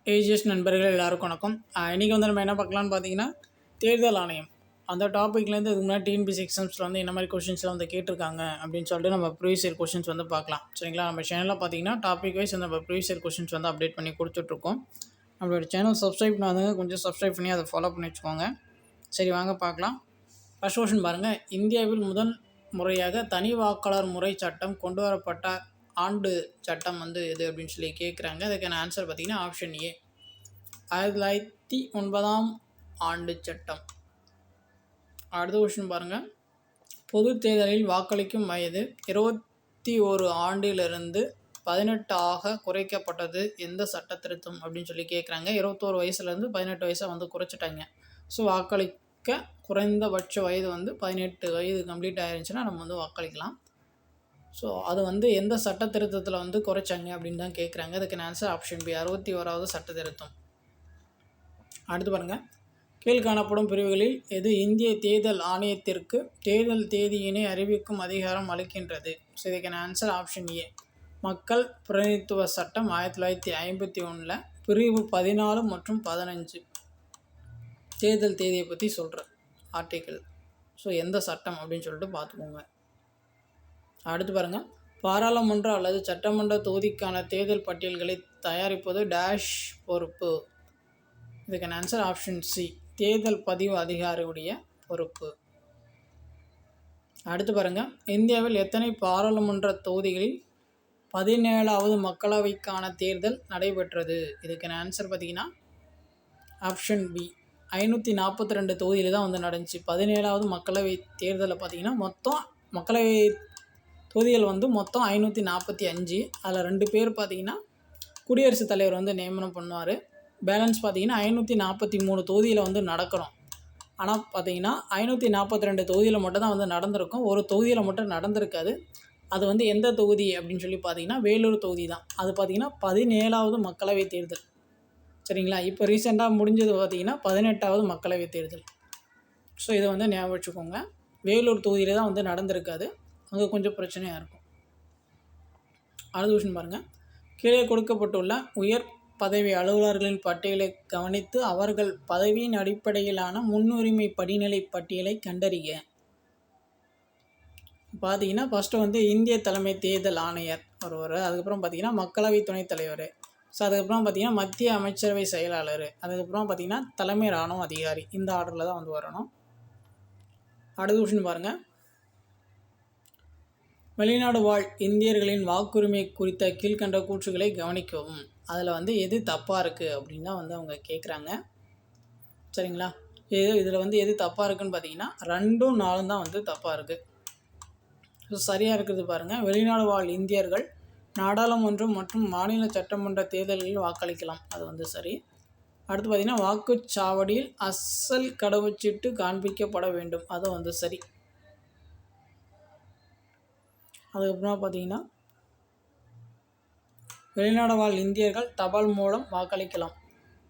AGS நண்பர்கள் எல்லாருக்கும் வணக்கம். இன்றைக்கி வந்து நம்ம என்ன பார்க்கலான்னு பார்த்தீங்கன்னா, தேர்தல் ஆணையம் அந்த டாப்பிக்லேருந்து இதுக்கு முன்னாடி டிஎன்பிஎஸ்சி எக்ஸாம்ஸில் வந்து என்ன மாதிரி கொஷின்ஸ்லாம் வந்து கேட்டிருக்காங்க அப்படின்னு சொல்லிட்டு நம்ம ப்ரீவியஸ் இயர் கொஷின்ஸ் வந்து பார்க்கலாம். சரிங்களா? நம்ம சேனலில் பார்த்தீங்கன்னா டாபிக் வைஸ் நம்ம ப்ரீவியஸ் இயர் கொஷின்ஸ் வந்து அப்டேட் பண்ணி கொடுத்துட்ருக்கோம். நம்மளோட சேனல் சப்ஸ்கிரைப் பண்ணாதவங்க கொஞ்சம் சப்ஸ்கிரைப் பண்ணி அதை ஃபாலோ பண்ணி வச்சுக்கோங்க. சரி, வாங்க பார்க்கலாம். ஃபர்ஸ்ட் கொஷின் பாருங்கள். இந்தியாவில் முதல் முறையாக தனி வாக்காளர் முறை சட்டம் கொண்டு வரப்பட்ட ஆண்டு சட்டம் வந்து எது அப்படின்னு சொல்லி கேட்குறாங்க. அதுக்கான ஆன்சர் பார்த்தீங்கன்னா ஆப்ஷன் ஏ, 1909 ஆண்டு சட்டம். அடுத்த கொஸ்டின் பாருங்கள். பொது தேர்தலில் வாக்களிக்கும் வயது 21 ஆண்டிலிருந்து 18 ஆக குறைக்கப்பட்டது எந்த சட்ட திருத்தம் அப்படின்னு சொல்லி கேட்குறாங்க. 21 வயசுலேருந்து 18 வயசை வந்து குறைச்சிட்டாங்க. ஸோ வாக்களிக்க குறைந்தபட்ச வயது வந்து 18 வயது கம்ப்ளீட் ஆயிருந்துச்சுன்னா நம்ம வந்து வாக்களிக்கலாம். ஸோ அது வந்து எந்த சட்ட திருத்தத்தில் வந்து குறைச்சாங்க அப்படின்னு தான் கேட்குறாங்க. அதுக்கு ஆன்சர் ஆப்ஷன் பி, 61வது சட்ட திருத்தம். அடுத்து பாருங்கள். கீழ் காணப்படும் பிரிவுகளில் எது இந்திய தேர்தல் ஆணையத்திற்கு தேர்தல் தேதியினை அறிவிக்கும் அதிகாரம் அளிக்கின்றது? ஸோ இதுக்கான ஆன்சர் ஆப்ஷன் ஏ, மக்கள் பிரதிநிதித்துவ சட்டம் 1951 பிரிவு 14 மற்றும் 15 தேர்தல் தேதியை பற்றி சொல்கிற ஆர்டிக்கிள். ஸோ எந்த சட்டம் அப்படின்னு சொல்லிட்டு பார்த்துக்கோங்க. அடுத்து பாருங்கள். பாராளுமன்ற அல்லது சட்டமன்ற தொகுதிக்கான தேர்தல் பட்டியல்களை தயாரிப்பது டேஷ் பொறுப்பு? இதுக்கான ஆன்சர் ஆப்ஷன் சி, தேர்தல் பதிவு அதிகாரியுடைய பொறுப்பு. அடுத்து பாருங்கள். இந்தியாவில் எத்தனை பாராளுமன்ற தொகுதிகளில் 17வது மக்களவைக்கான தேர்தல் நடைபெற்றது? இதுக்கான ஆன்சர் பார்த்தீங்கன்னா ஆப்ஷன் பி, 542 தொகுதியில் தான் வந்து நடந்துச்சு. 17வது மக்களவை தேர்தலில் பார்த்தீங்கன்னா மொத்தம் மக்களவை தொகுதிகள் வந்து மொத்தம் 545. அதில் 2 பேர் பார்த்திங்கன்னா குடியரசுத் தலைவர் வந்து நியமனம் பண்ணுவார். பேலன்ஸ் பார்த்திங்கன்னா 543 தொகுதியில் வந்து நடக்கணும். ஆனால் பார்த்திங்கன்னா 542 தொகுதியில் மட்டும் தான் வந்து நடந்திருக்கும். ஒரு தொகுதியில் மட்டும் நடந்திருக்காது. அது வந்து எந்த தொகுதி அப்படின்னு சொல்லி பார்த்திங்கன்னா வேலூர் தொகுதி தான். அது பார்த்திங்கன்னா 17வது மக்களவை தேர்தல். சரிங்களா? இப்போ ரீசெண்டாக முடிஞ்சது பார்த்திங்கன்னா 18வது மக்களவை தேர்தல். ஸோ இதை வந்து ஞாபகம் வச்சுக்கோங்க. வேலூர் தொகுதியில் தான் வந்து நடந்திருக்காது. அங்கே கொஞ்சம் பிரச்சனையாக இருக்கும். அடுத்த விஷயம் பாருங்கள். கீழே கொடுக்கப்பட்டுள்ள உயர் பதவி அலுவலர்களின் பட்டியலை கவனித்து அவர்கள் பதவியின் அடிப்படையிலான முன்னுரிமை படிநிலை பட்டியலை கண்டறிய. பார்த்தீங்கன்னா ஃபஸ்ட்டு வந்து இந்திய தலைமை தேர்தல் ஆணையர் ஒருவர், அதுக்கப்புறம் பார்த்திங்கன்னா மக்களவை துணைத் தலைவர், ஸோ அதுக்கப்புறம் பார்த்திங்கன்னா மத்திய அமைச்சரவை செயலாளர், அதுக்கப்புறம் பார்த்திங்கன்னா தலைமை இராணுவ அதிகாரி. இந்த ஆர்டரில் தான் வந்து வரணும். அடுத்த விஷயம் பாருங்கள். வெளிநாடு வாழ் இந்தியர்களின் வாக்குரிமை குறித்த கீழ்கண்ட கூற்றுகளை கவனிக்கவும். அதில் வந்து எது தப்பாக இருக்குது அப்படின்னு தான் வந்து அவங்க கேட்குறாங்க. சரிங்களா? இதில் வந்து எது தப்பாக இருக்குதுன்னு பார்த்தீங்கன்னா 2ம் 4ம் தான் வந்து தப்பாக இருக்குது. ஸோ சரியாக இருக்கிறது பாருங்கள். வெளிநாடு வாழ் இந்தியர்கள் நாடாளுமன்றம் மற்றும் மாநில சட்டமன்ற தேர்தல்களில் வாக்களிக்கலாம். அது வந்து சரி. அடுத்து பார்த்திங்கன்னா வாக்குச்சாவடியில் அசல் கடவுச்சீட்டு காண்பிக்கப்பட வேண்டும். அது வந்து சரி. அதுக்கப்புறமா பார்த்தீங்கன்னா வெளிநாடு வாழ் இந்தியர்கள் தபால் மூலம் வாக்களிக்கலாம்.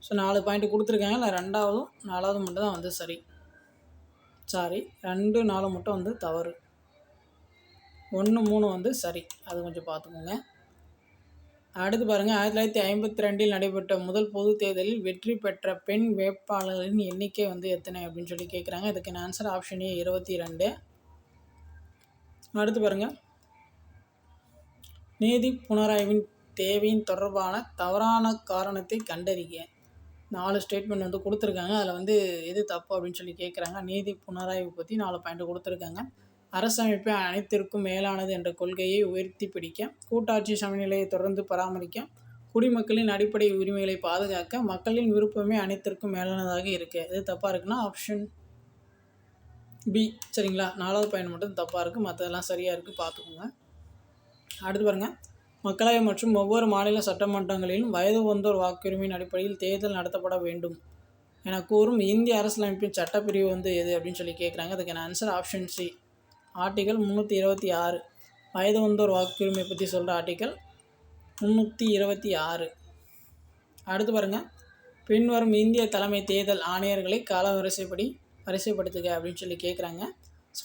ஸோ 4 பாயிண்ட் கொடுத்துருக்காங்க. இல்லை 2வது 4வது மட்டும் தான் வந்து சரி. 2 4 மட்டும் வந்து தவறு. 1 3 வந்து சரி. அது கொஞ்சம் பார்த்துக்கோங்க. அடுத்து பாருங்கள். 1952 நடைபெற்ற முதல் பொது தேர்தலில் வெற்றி பெற்ற பெண் வேட்பாளர்களின் எண்ணிக்கை வந்து எத்தனை அப்படின்னு சொல்லி கேட்குறாங்க. இதுக்கு ஆன்சர் ஆப்ஷன் ஏ, 22. அடுத்து பாருங்கள். நீதி புனராய்வின் தேவையின் தொடர்பான தவறான காரணத்தை கண்டறிய. 4 ஸ்டேட்மெண்ட் வந்து கொடுத்துருக்காங்க. அதில் வந்து எது தப்பு அப்படின்னு சொல்லி கேட்குறாங்க. நீதி புனராய்வு பற்றி 4 பாயிண்ட் கொடுத்துருக்காங்க. அரசமைப்பை அனைத்திற்கும் மேலானது என்ற கொள்கையை உயர்த்தி பிடிக்க, கூட்டாட்சி சமநிலையை தொடர்ந்து பராமரிக்க, குடிமக்களின் அடிப்படை உரிமைகளை பாதுகாக்க, மக்களின் விருப்பமே அனைத்திற்கும் மேலானதாக இருக்குது. எது தப்பாக இருக்குன்னா ஆப்ஷன் பி. சரிங்களா? 4வது பாயிண்ட் மட்டும் தப்பாக இருக்குது. மற்றதெல்லாம் சரியாக இருக்குது. பார்த்துக்கோங்க. அடுத்து பாருங்கள். மக்களவை மற்றும் ஒவ்வொரு மாநில சட்டமன்றங்களிலும் வயது வந்தோர் வாக்குரிமையின் அடிப்படையில் தேர்தல் நடத்தப்பட வேண்டும் என கூறும் இந்திய அரசியலமைப்பின் சட்டப்பிரிவு வந்து எது அப்படின்னு சொல்லி கேட்குறாங்க. அதுக்கான ஆன்சர் ஆப்ஷன் சி, ஆர்டிகல் 326. வயது வந்தோர் வாக்குரிமை பற்றி சொல்கிற ஆர்டிகல் 326. அடுத்து பாருங்கள். பின்வரும் இந்திய தலைமை தேர்தல் ஆணையர்களை வரிசைப்படுத்துக அப்படின்னு சொல்லி கேட்குறாங்க.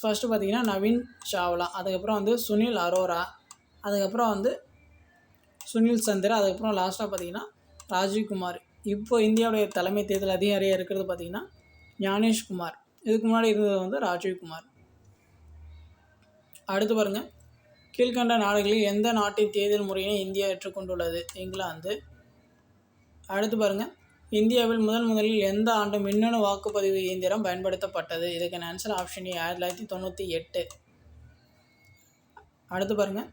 ஃபஸ்ட்டு பார்த்திங்கன்னா நவீன் சாவ்லா, அதுக்கப்புறம் வந்து சுனில் அரோரா, அதுக்கப்புறம் வந்து சுனில் சந்திரா, அதுக்கப்புறம் லாஸ்ட்டாக பார்த்திங்கன்னா ராஜீவ்குமார். இப்போ இந்தியாவுடைய தலைமை தேர்தல் அதிகாரியாக இருக்கிறது பார்த்திங்கன்னா ஞானேஷ்குமார். இதுக்கு முன்னாடி இருந்தது வந்து ராஜீவ்குமார். அடுத்து பாருங்கள், கீழ்கண்ட நாடுகளில் எந்த நாட்டின் தேர்தல் முறையினை இந்தியா ஏற்றுக்கொண்டுள்ளது? இங்கிலாந்து. அடுத்து பாருங்கள், இந்தியாவில் முதலில் எந்த ஆண்டு மின்னணு வாக்குப்பதிவு இயந்திரம் பயன்படுத்தப்பட்டது? இதுக்கான ஆன்சர் ஆப்ஷன் ஏ 1998. அடுத்து பாருங்கள்,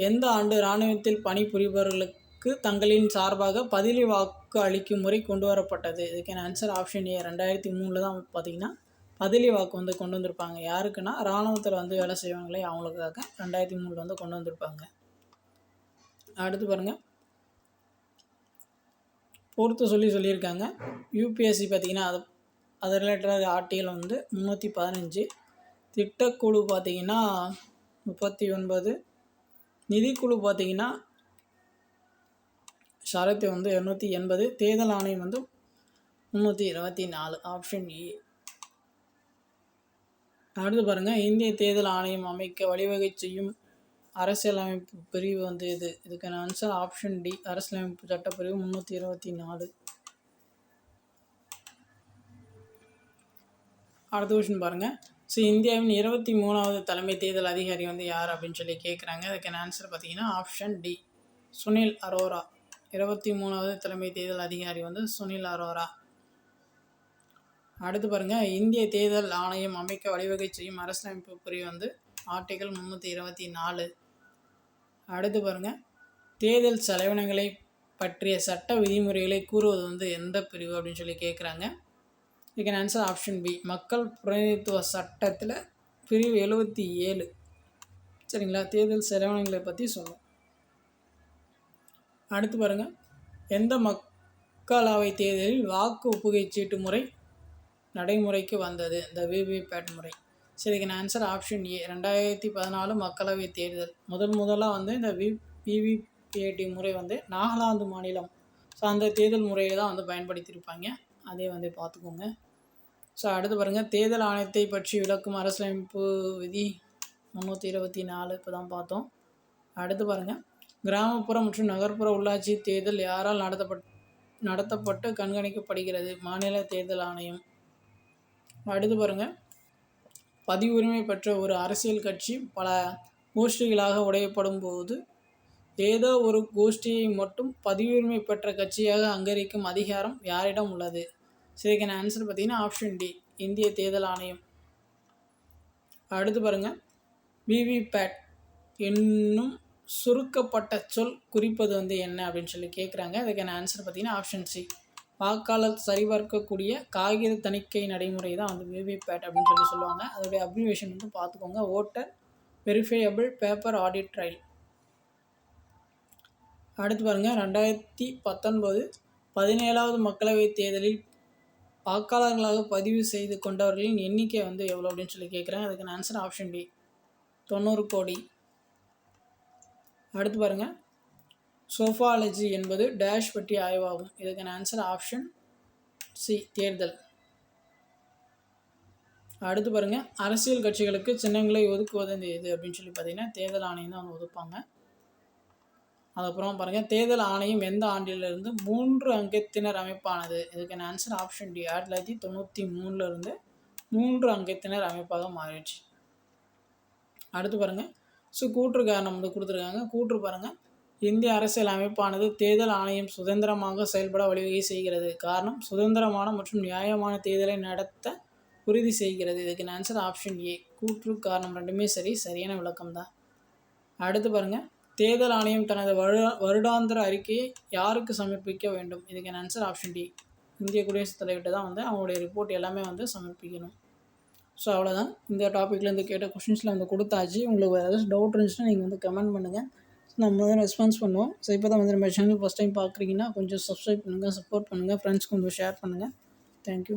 எந்த ஆண்டு இராணுவத்தில் பணிபுரிபவர்களுக்கு தங்களின் சார்பாக பதிலி வாக்கு அளிக்கும் முறை கொண்டு வரப்பட்டது? இதுக்கான ஆன்சர் ஆப்ஷன் ஏ 2003 தான் பார்த்திங்கன்னா பதிலி வாக்கு வந்து கொண்டு வந்திருப்பாங்க. யாருக்குன்னா இராணுவத்தில் வந்து வேலை செய்வாங்களே அவங்களுக்காக 2003 வந்து கொண்டு வந்திருப்பாங்க. அடுத்து பாருங்கள், பொறுத்து சொல்லியிருக்காங்க. யூபிஎஸ்சி பார்த்திங்கன்னா அது ரிலேட்டடாக ஆர்டிகல் வந்து 315, திட்டக்குழு பார்த்திங்கன்னா 39, நிதிக்குழு பார்த்திங்கன்னா ஷரத்து வந்து 280, தேர்தல் ஆணையம் வந்து 324. Option A. அடுத்து பாருங்கள், இந்திய தேர்தல் ஆணையம் அமைக்க வழிவகை செய்யும் அரசியலமைப்பு பிரிவு வந்து இதுக்கான ஆன்சர் ஆப்ஷன் டி அரசியலமைப்பு சட்டப்பிரிவு 324. அடுத்த கொஸ்டின் பாருங்கள். ஸோ இந்தியாவின் 23வது தலைமை தேர்தல் அதிகாரி வந்து யார் அப்படின்னு சொல்லி கேட்குறாங்க. அதுக்கான ஆன்சர் பார்த்தீங்கன்னா ஆப்ஷன் டி சுனில் அரோரா. 23வது தலைமை தேர்தல் அதிகாரி வந்து சுனில் அரோரா. அடுத்து பாருங்கள், இந்திய தேர்தல் ஆணையம் அமைக்க வழிவகை செய்யும் அரசியலமைப்பு பிரிவு வந்து ஆர்டிகல் 324. அடுத்து பாருங்கள், தேர்தல் செலவினங்களை பற்றிய சட்ட விதிமுறைகளை கூறுவது வந்து எந்த பிரிவு அப்படின்னு சொல்லி கேட்குறாங்க. இதுக்கான ஆன்சர் ஆப்ஷன் பி மக்கள் பிரதிநிதித்துவ சட்டத்தில் பிரிவு 77. சரிங்களா, தேர்தல் செலவினங்களை பற்றி சொல்லும். அடுத்து பாருங்கள், எந்த மக்களவை தேர்தலில் வாக்கு ஒப்புகை சீட்டு முறை நடைமுறைக்கு வந்தது? இந்த விவிபேட் முறை. சரி, இதுக்கான ஆன்சர் ஆப்ஷன் ஏ 2014 மக்களவை தேர்தல். முதலாக வந்து இந்த விவிபேடி முறை வந்து நாகாலாந்து மாநிலம். ஸோ அந்த தேர்தல் முறையை தான் வந்து பயன்படுத்தியிருப்பாங்க. அதே வந்து பார்த்துக்கோங்க. ஸோ அடுத்து பாருங்கள், தேர்தல் ஆணையத்தை பற்றி விளக்கும் அரசியலமைப்பு விதி 324 இப்போ தான் பார்த்தோம். அடுத்து பாருங்கள், கிராமப்புற மற்றும் நகர்ப்புற உள்ளாட்சி தேர்தல் யாரால் நடத்தப்பட்டு கண்காணிக்கப்படுகிறது? மாநில தேர்தல் ஆணையம். அடுத்து பாருங்கள், பதிவு உரிமை பெற்ற ஒரு அரசியல் கட்சி பல கோஷ்டிகளாக உடையப்படும் போது ஏதோ ஒரு கோஷ்டியை மட்டும் பதிவுரிமை பெற்ற கட்சியாக அங்கீகரிக்கும் அதிகாரம் யாரிடம் உள்ளது? சரிக்கான ஆன்சர் பார்த்தீங்கன்னா ஆப்ஷன் டி இந்திய தேர்தல் ஆணையம். அடுத்து பாருங்கள், விவிபேட் என்னும் சுருக்கப்பட்ட சொல் குறிப்பது வந்து என்ன அப்படின்னு சொல்லி கேட்குறாங்க. அதுக்கான ஆன்சர் பார்த்தீங்கன்னா ஆப்ஷன் சி வாக்காளர் சரிபார்க்கக்கூடிய காகித தணிக்கை நடைமுறை தான் வந்து விவிபேட் அப்படின்னு சொல்லி சொல்லுவாங்க. அதோடைய அப்ரிவேஷன் வந்து பார்த்துக்கோங்க, voter verifiable paper audit trail. அடுத்து பாருங்கள், 2019 17வது மக்களவைத் தேர்தலில் வாக்காளர்களாக பதிவு செய்து கொண்டவர்களின் எண்ணிக்கை வந்து எவ்வளோ அப்படின்னு சொல்லி கேட்குறாங்க. அதுக்கான ஆன்சர் ஆப்ஷன் டி 90 கோடி. அடுத்து பாருங்கள், சோஃபாலஜி என்பது டேஷ் பற்றிய ஆய்வாகும். இதுக்கான ஆன்சர் ஆப்ஷன் சி தேர்தல். அடுத்து பாருங்கள், அரசியல் கட்சிகளுக்கு சின்னங்களை ஒதுக்குவது எது அப்படின்னு சொல்லி பார்த்தீங்கன்னா தேர்தல் ஆணையம் தான் வந்து ஒதுப்பாங்க. அதுக்கப்புறம் பாருங்கள், தேர்தல் ஆணையம் எந்த ஆண்டிலிருந்து 3 அங்கத்தினர் அமைப்பானது? இதுக்கான ஆன்சர் ஆப்ஷன் டி 1993 3 அங்கத்தினர் அமைப்பாக மாறிடுச்சு. அடுத்து பாருங்கள், கூற்று காரணம் வந்து கொடுத்துருக்காங்க. கூற்று பாருங்கள், இந்திய அரசியல் அமைப்பானது தேர்தல் ஆணையம் சுதந்திரமாக செயல்பட வழிவகை செய்கிறது. காரணம், சுதந்திரமான மற்றும் நியாயமான தேர்தலை நடத்த உறுதி செய்கிறது. இதுக்கான ஆன்சர் ஆப்ஷன் ஏ கூற்று காரணம் ரெண்டுமே சரியான விளக்கம் தான். அடுத்து பாருங்கள், தேர்தல் ஆணையம் தனது வருடாந்திர அறிக்கையை யாருக்கு சமர்ப்பிக்க வேண்டும்? இதுக்கான ஆன்சர் ஆப்ஷன் டி இந்திய குடியரசுத் தலைவர்கிட்ட தான் வந்து அவங்களுடைய ரிப்போர்ட் எல்லாமே வந்து சமர்ப்பிக்கணும். ஸோ அவ்வளோதான், இந்த டாப்பிக்லேருந்து கேட்ட கொஷின்ஸில் வந்து கொடுத்தாச்சு. உங்களுக்கு வேறு ஏதாச்சும் டவுட் இருந்துச்சுன்னா நீங்கள் வந்து கமெண்ட் பண்ணுங்கள், நம்ம வந்து ரெஸ்பான்ஸ் பண்ணுவோம். ஸோ இப்போ தான் வந்து நம்ம சேனல் ஃபஸ்ட் டைம் பார்க்குறீங்கன்னா கொஞ்சம் சப்ஸ்கிரைப் பண்ணுங்கள், சப்போர்ட் பண்ணுங்கள், ஃப்ரெண்ட்ஸ்க்கு கொஞ்சம் ஷேர் பண்ணுங்கள். தேங்க்யூ.